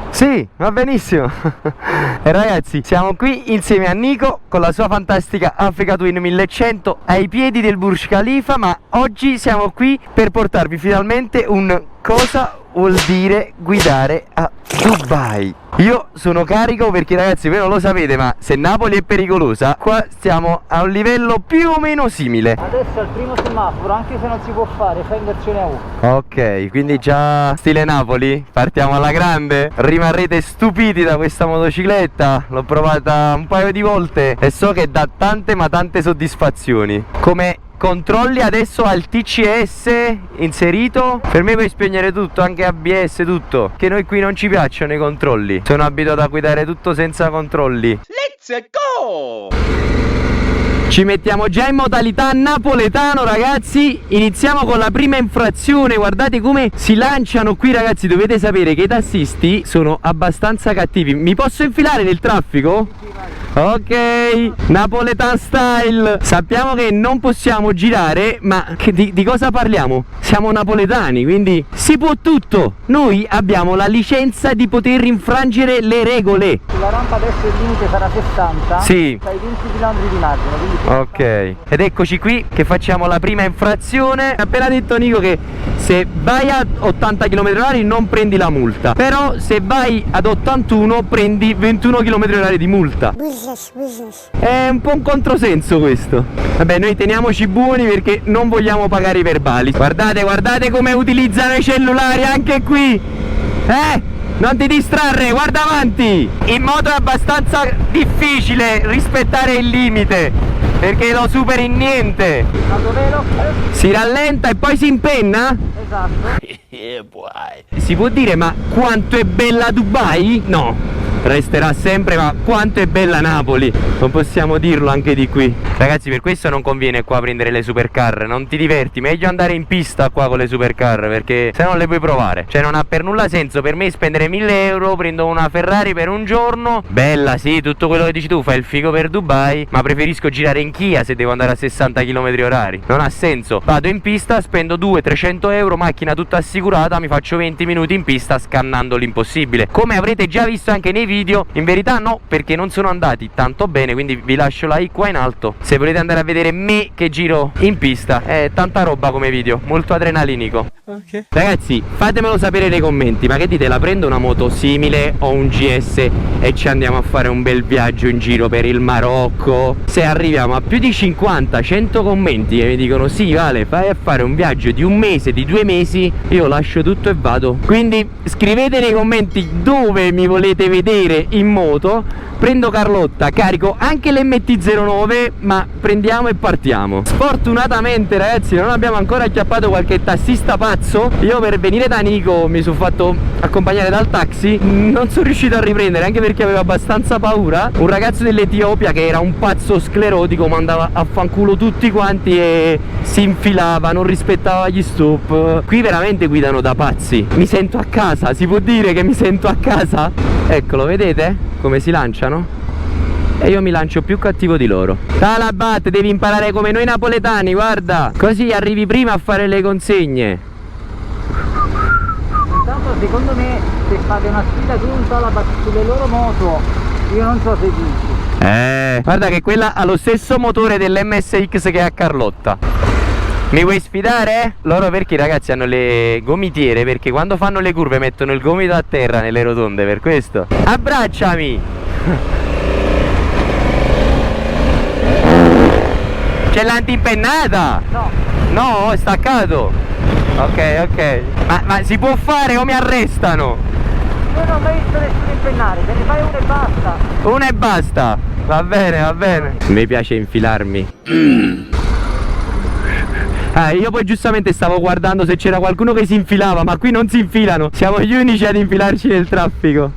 Sì, va benissimo. E ragazzi, siamo qui insieme a Nico con la sua fantastica Africa Twin 1100 ai piedi del Burj Khalifa, ma oggi siamo qui per portarvi finalmente un cosa vuol dire guidare a Dubai. Io sono carico perché ragazzi, voi non lo sapete, ma se Napoli è pericolosa, qua stiamo a un livello più o meno simile. Adesso è il primo semaforo, anche se non si può fare, fai inversione a 1. Ok, quindi già stile Napoli, partiamo alla grande. Rimarrete stupiti da questa motocicletta, l'ho provata un paio di volte e so che dà tante ma tante soddisfazioni. Come controlli adesso al TCS inserito, per me puoi spegnere tutto, anche ABS, tutto, che noi qui non ci piacciono i controlli, sono abituato a guidare tutto senza controlli. Let's go! Ci mettiamo già in modalità napoletano ragazzi, iniziamo con la prima infrazione, guardate come si lanciano qui ragazzi, dovete sapere che i tassisti sono abbastanza cattivi. Mi posso infilare nel traffico? Ok, Napoletan style. Sappiamo che non possiamo girare, ma di cosa parliamo? Siamo napoletani, quindi si può tutto. Noi abbiamo la licenza di poter infrangere le regole. Sulla rampa adesso il limite sarà 60. Sì. Fai 20 km di margine, quindi ok, ed eccoci qui che facciamo la prima infrazione. Ha appena detto Nico che se vai a 80 km/h non prendi la multa, però se vai ad 81 prendi 21 km/h di multa. È un po' un controsenso questo. Vabbè, noi teniamoci buoni perché non vogliamo pagare i verbali. Guardate, guardate come utilizzano i cellulari anche qui. Non ti distrarre, guarda avanti. In moto è abbastanza difficile rispettare il limite perché lo superi in niente. Si rallenta e poi si impenna? esatto. Si può dire ma quanto è bella Dubai? No, resterà sempre ma quanto è bella Napoli, non possiamo dirlo anche di qui. Ragazzi, per questo non conviene qua prendere le supercar, non ti diverti, meglio andare in pista qua con le supercar perché se non le puoi provare, cioè non ha per nulla senso per me spendere 1000 euro, prendo una Ferrari per un giorno, bella sì, tutto quello che dici tu, fai il figo per Dubai, ma preferisco girare in Kia se devo andare a 60 km/h, non ha senso. Vado in pista, spendo 200-300 euro, macchina tutta assicurata, mi faccio 20 minuti in pista scannando l'impossibile, come avrete già visto anche nei video. In verità no, perché non sono andati tanto bene, quindi vi lascio like qua in alto se volete andare a vedere me che giro in pista. È tanta roba come video, molto adrenalinico. Ok. Ragazzi, fatemelo sapere nei commenti, ma che dite, la prendo una moto simile o un GS e ci andiamo a fare un bel viaggio in giro per il Marocco? Se arriviamo a più di 50-100 commenti e mi dicono sì Vale, vai a fare un viaggio di un mese, di 2 mesi, io lascio tutto e vado. Quindi scrivete nei commenti dove mi volete vedere in moto. Prendo Carlotta, carico anche l'MT-09, ma prendiamo e partiamo. Sfortunatamente ragazzi non abbiamo ancora acchiappato qualche tassista pazzo. Io per venire da Nico mi sono fatto accompagnare dal taxi, non sono riuscito a riprendere anche perché avevo abbastanza paura. Un ragazzo dell'Etiopia che era un pazzo sclerotico mandava a fanculo tutti quanti e si infilava, non rispettava gli stop. Qui veramente guidano da pazzi. Mi sento a casa, si può dire che mi sento a casa? Eccolo, vedete come si lanciano? E io mi lancio più cattivo di loro. Talabat, devi imparare come noi napoletani, guarda, così arrivi prima a fare le consegne. Intanto secondo me se fate una sfida con un Talabat sulle loro moto, io non so se vinci. Guarda che quella ha lo stesso motore dell'MSX che ha Carlotta. Mi vuoi sfidare? Loro perché ragazzi hanno le gomitiere, perché quando fanno le curve mettono il gomito a terra nelle rotonde, per questo. Abbracciami! C'è l'antimpennata? No. No, è staccato. Ok, ok. Ma si può fare o mi arrestano? Io non ho mai visto nessuno impennare, te ne fai uno e basta. Una e basta. Va bene, va bene. Mi piace infilarmi. Io poi giustamente stavo guardando se c'era qualcuno che si infilava, ma qui non si infilano, siamo gli unici ad infilarci nel traffico.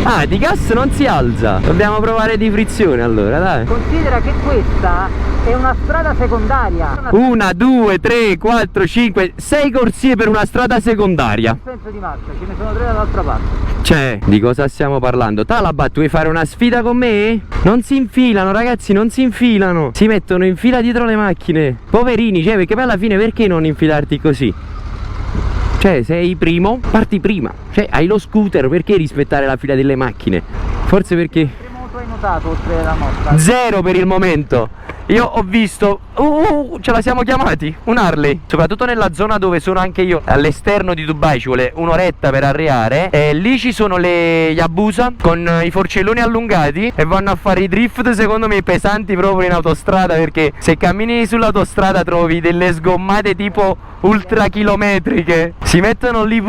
Ah, di gas non si alza, dobbiamo provare di frizione allora, dai. Considera che questa è una strada secondaria. 1, 2, 3, 4, 5, 6 corsie per una strada secondaria. Senso di marcia, ce ne sono 3 dall'altra parte. Cioè, di cosa stiamo parlando? Talabat, vuoi fare una sfida con me? Non si infilano ragazzi, non si infilano. Si mettono in fila dietro le macchine. Poverini, cioè, perché poi alla fine perché non infilarti così? Cioè, sei primo, parti prima. Cioè, hai lo scooter, perché rispettare la fila delle macchine? Forse perché... Che moto hai notato oltre la nostra? Zero per il momento. Io ho visto, ce la siamo chiamati, un Harley. Soprattutto nella zona dove sono anche io, all'esterno di Dubai, ci vuole un'oretta per arrivare. E lì ci sono le Yabusa con i forcelloni allungati e vanno a fare i drift, secondo me pesanti, proprio in autostrada. Perché se cammini sull'autostrada trovi delle sgommate tipo ultra chilometriche. Si mettono lì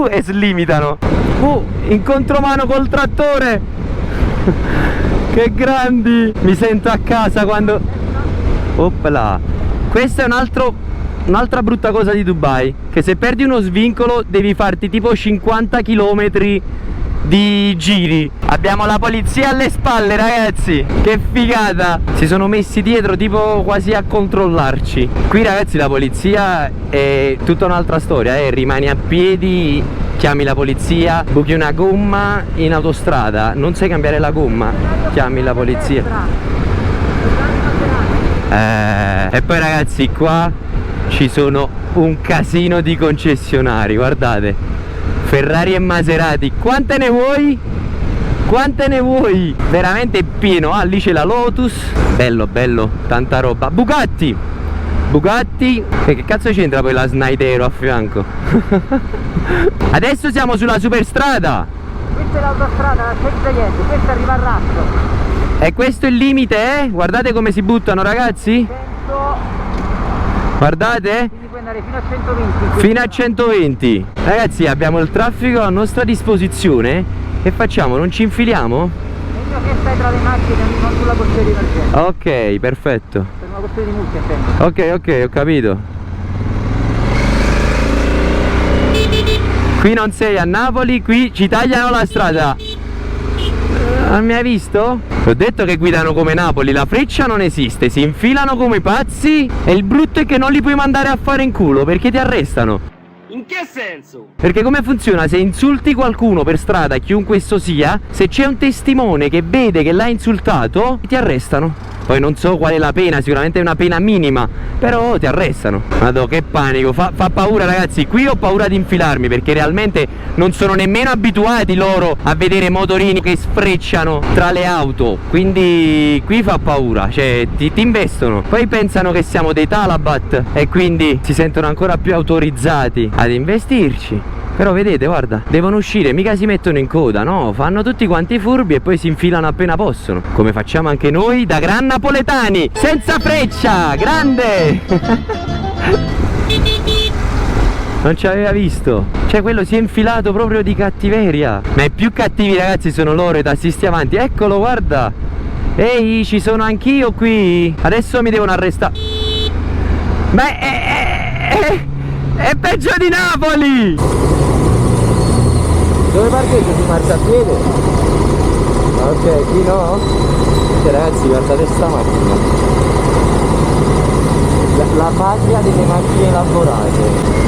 e slimitano. In contromano col trattore. Che grandi! Mi sento a casa quando... Oppla! Questa è un'altra brutta cosa di Dubai, che se perdi uno svincolo devi farti tipo 50 km di giri. Abbiamo la polizia alle spalle, ragazzi! Che figata! Si sono messi dietro tipo quasi a controllarci. Qui, ragazzi, la polizia è tutta un'altra storia, rimani a piedi, chiami la polizia, buchi una gomma in autostrada, non sai cambiare la gomma, chiami la polizia. E poi, ragazzi, qua ci sono un casino di concessionari, guardate, Ferrari e Maserati. Quante ne vuoi? Quante ne vuoi? Veramente pieno. Ah, lì c'è la Lotus. Bello, bello, tanta roba. Bugatti, che cazzo c'entra poi la Snaidero a fianco? Adesso siamo sulla superstrada. Questa è l'autostrada, senza niente, questa arriva al rastro. E questo è il limite, Guardate come si buttano, ragazzi. 100. Guardate. Quindi puoi andare fino a 120. Fino a 120. Ragazzi, abbiamo il traffico a nostra disposizione. Che facciamo? Non ci infiliamo? Meglio che stai tra le macchine, non sulla corsia di emergenza. Ok, perfetto. Per una corsia di multi, intendo. Ok, ho capito. Qui non sei a Napoli, qui ci tagliano la strada. Non mi hai visto? Ti ho detto che guidano come Napoli, la freccia non esiste, si infilano come pazzi e il brutto è che non li puoi mandare a fare in culo perché ti arrestano. In che senso? Perché come funziona? Se insulti qualcuno per strada, chiunque esso sia, se c'è un testimone che vede che l'ha insultato, ti arrestano. Poi non so qual è la pena, sicuramente è una pena minima, però ti arrestano. Madò, che panico, fa paura, ragazzi. Qui ho paura di infilarmi perché realmente non sono nemmeno abituati loro a vedere motorini che sfrecciano tra le auto. Quindi qui fa paura, cioè ti investono. Poi pensano che siamo dei Talabat e quindi si sentono ancora più autorizzati ad investirci. Però vedete, guarda, devono uscire, mica si mettono in coda, no? Fanno tutti quanti furbi e poi si infilano appena possono. Come facciamo anche noi da gran napoletani, senza freccia, grande! Non ci aveva visto. Cioè, quello si è infilato proprio di cattiveria. Ma i più cattivi, ragazzi, sono loro, i tassisti avanti. Eccolo, guarda. Ehi, ci sono anch'io qui. Adesso mi devono arrestare. Ma è peggio di Napoli! Dove parcheggio? Si marcia a piede? Ok, qui no? Ragazzi, guardate sta macchina. La patria delle macchine lavorate.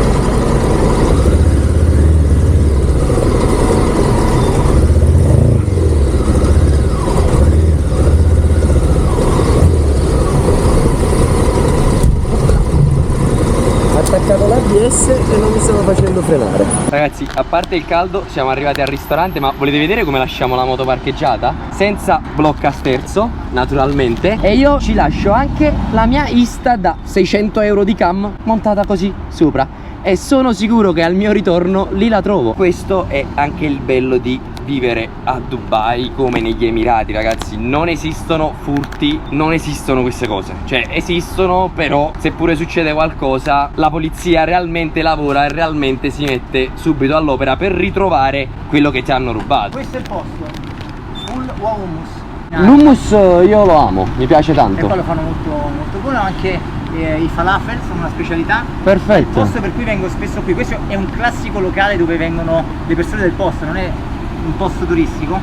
Attaccato l'ABS e non mi stavo facendo frenare. Ragazzi, a parte il caldo, siamo arrivati al ristorante, ma volete vedere come lasciamo la moto parcheggiata? Senza blocco a sterzo, naturalmente. E io ci lascio anche la mia Ista da 600 euro di cam montata così sopra. E sono sicuro che al mio ritorno lì la trovo. Questo è anche il bello di vivere a Dubai come negli Emirati, ragazzi. Non esistono furti, non esistono queste cose. Cioè esistono, però seppure succede qualcosa la polizia realmente lavora e realmente si mette subito all'opera per ritrovare quello che ti hanno rubato. Questo è il posto. Full o hummus. L'hummus io lo amo, mi piace E tanto. poi lo fanno molto buono. Anche i falafel sono una specialità. Perfetto. Il posto per cui vengo spesso qui. Questo è un classico locale dove vengono le persone del posto, non è un posto turistico,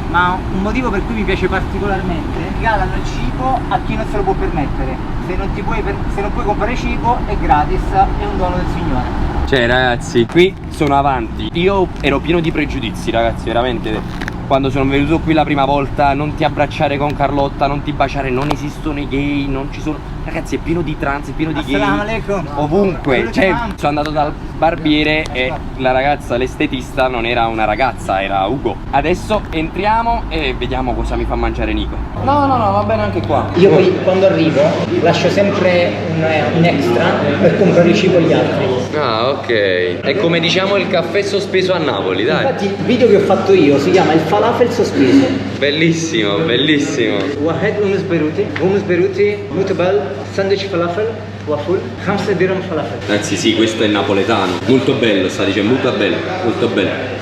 ma un motivo per cui mi piace particolarmente: regalano il cibo a chi non se lo può permettere. Se non puoi comprare cibo è gratis, è un dono del Signore. Cioè, ragazzi, qui sono avanti. Io ero pieno di pregiudizi, ragazzi, veramente. Quando sono venuto qui la prima volta, non ti abbracciare con Carlotta, non ti baciare, non esistono i gay, non ci sono. Ragazzi, è pieno di trans, è pieno di gay. Assalamu alaikum. Ovunque. Cioè, sono andato dal barbiere e la ragazza, l'estetista, non era una ragazza, era Ugo. Adesso entriamo e vediamo cosa mi fa mangiare Nico. No, va bene anche qua. Io poi quando arrivo lascio sempre un extra per comprare il cibo agli altri. Ah, ok. È come diciamo il caffè sospeso a Napoli, dai. Infatti il video che ho fatto io si chiama il falafel sospeso. Bellissimo, bellissimo. واحد hummus beruti, mutabal, sandwich falafel, waffle, 5 dirham falafel. Ragazzi, sì, questo è napoletano. Molto bello, sta dicendo molto bello, molto bello.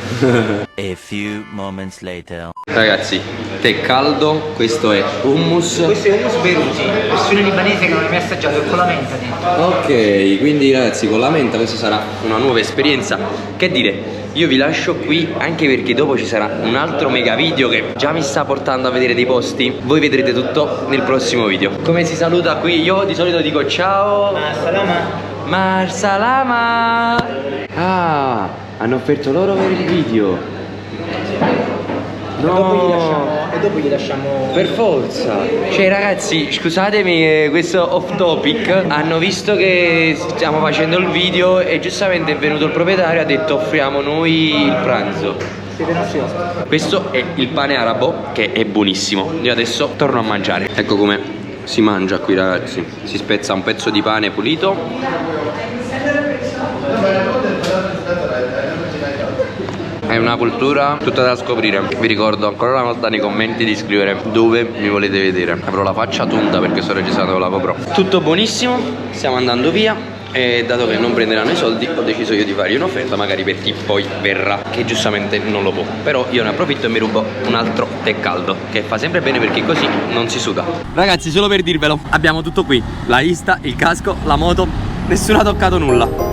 A few moments later. Ragazzi, tè caldo, questo è hummus. Questo è hummus beruti, versione libanese che non hai mai assaggiato, è con la menta dentro. Ok, quindi ragazzi, con la menta questa sarà una nuova esperienza. Che dire? Io vi lascio qui anche perché dopo ci sarà un altro mega video che già mi sta portando a vedere dei posti. Voi vedrete tutto nel prossimo video. Come si saluta qui? Io di solito dico ciao. Ma salama. Marsalama. Ah, hanno offerto loro per il video. E dopo gli lasciamo Per forza. Cioè ragazzi, scusatemi questo off topic. Hanno visto che stiamo facendo il video e giustamente è venuto il proprietario e ha detto offriamo noi il pranzo. siete i nostri ospiti. Questo è il pane arabo che è buonissimo. Io adesso torno a mangiare. Ecco come si mangia qui ragazzi. Si spezza un pezzo di pane pulito. È una cultura tutta da scoprire. Vi ricordo ancora una volta nei commenti di scrivere dove mi volete vedere. Avrò la faccia tonda perché sto registrando con la GoPro. Tutto buonissimo, stiamo andando via. E dato che non prenderanno i soldi ho deciso io di fargli un'offerta magari per chi poi verrà, che giustamente non lo può. Però io ne approfitto e mi rubo un altro tè caldo, che fa sempre bene perché così non si suda. Ragazzi, solo per dirvelo, abbiamo tutto qui. La Insta, il casco, la moto, nessuno ha toccato nulla.